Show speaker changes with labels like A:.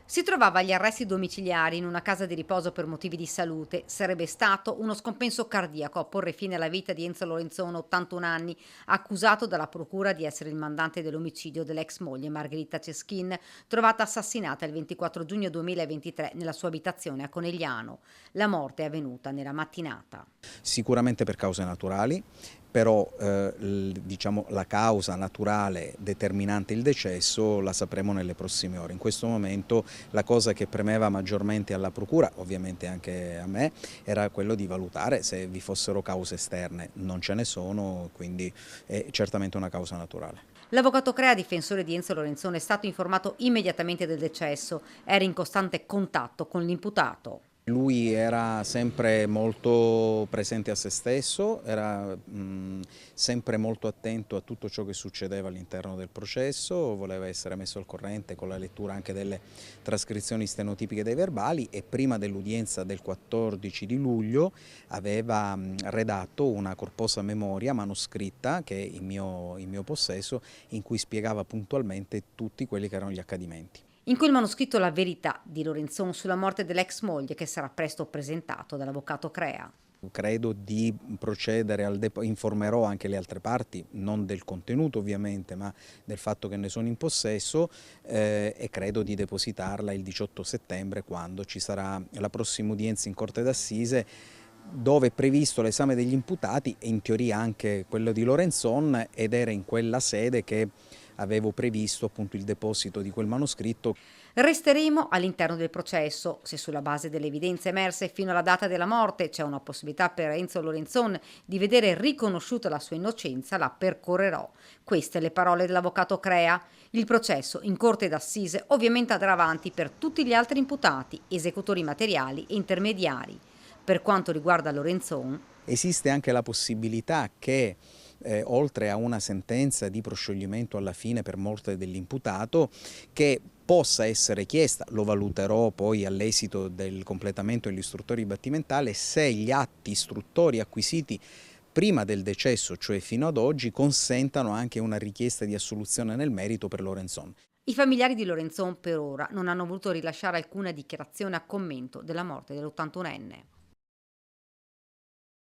A: Si trovava agli arresti domiciliari in una casa di riposo per motivi di salute. Sarebbe stato uno scompenso cardiaco a porre fine alla vita di Enzo Lorenzone, 81 anni, accusato dalla procura di essere il mandante dell'omicidio dell'ex moglie Margherita Ceschin, trovata assassinata il 24 giugno 2023 nella sua abitazione a Conegliano. La morte è avvenuta nella mattinata.
B: Sicuramente per cause naturali, però diciamo, la causa naturale determinante il decesso la sapremo nelle prossime ore. In questo momento la cosa che premeva maggiormente alla procura, ovviamente anche a me, era quello di valutare se vi fossero cause esterne. Non ce ne sono, quindi è certamente una causa naturale.
A: L'avvocato Crea, difensore di Enzo Lorenzone, è stato informato immediatamente del decesso. Era in costante contatto con l'imputato.
B: Lui era sempre molto presente a se stesso, era sempre molto attento a tutto ciò che succedeva all'interno del processo, voleva essere messo al corrente con la lettura anche delle trascrizioni stenotipiche dei verbali e prima dell'udienza del 14 di luglio aveva redatto una corposa memoria manoscritta che è in mio possesso, in cui spiegava puntualmente tutti quelli che erano gli accadimenti.
A: In quel manoscritto la verità di Lorenzon sulla morte dell'ex moglie che sarà presto presentato dall'avvocato Crea.
B: Credo di procedere informerò anche le altre parti, non del contenuto ovviamente, ma del fatto che ne sono in possesso e credo di depositarla il 18 settembre quando ci sarà la prossima udienza in Corte d'Assise, dove è previsto l'esame degli imputati e in teoria anche quello di Lorenzon, ed era in quella sede che avevo previsto appunto il deposito di quel manoscritto.
A: Resteremo all'interno del processo. Se sulla base delle evidenze emerse fino alla data della morte c'è una possibilità per Enzo Lorenzon di vedere riconosciuta la sua innocenza, la percorrerò. Queste le parole dell'avvocato Crea. Il processo in corte d'assise ovviamente andrà avanti per tutti gli altri imputati, esecutori materiali e intermediari. Per quanto riguarda Lorenzon,
B: Esiste anche la possibilità che oltre a una sentenza di proscioglimento alla fine per morte dell'imputato, che possa essere chiesta, lo valuterò poi all'esito del completamento dell'istruttoria dibattimentale, se gli atti istruttori acquisiti prima del decesso, cioè fino ad oggi, consentano anche una richiesta di assoluzione nel merito per Lorenzon.
A: i familiari di Lorenzon per ora non hanno voluto rilasciare alcuna dichiarazione a commento della morte dell'81enne.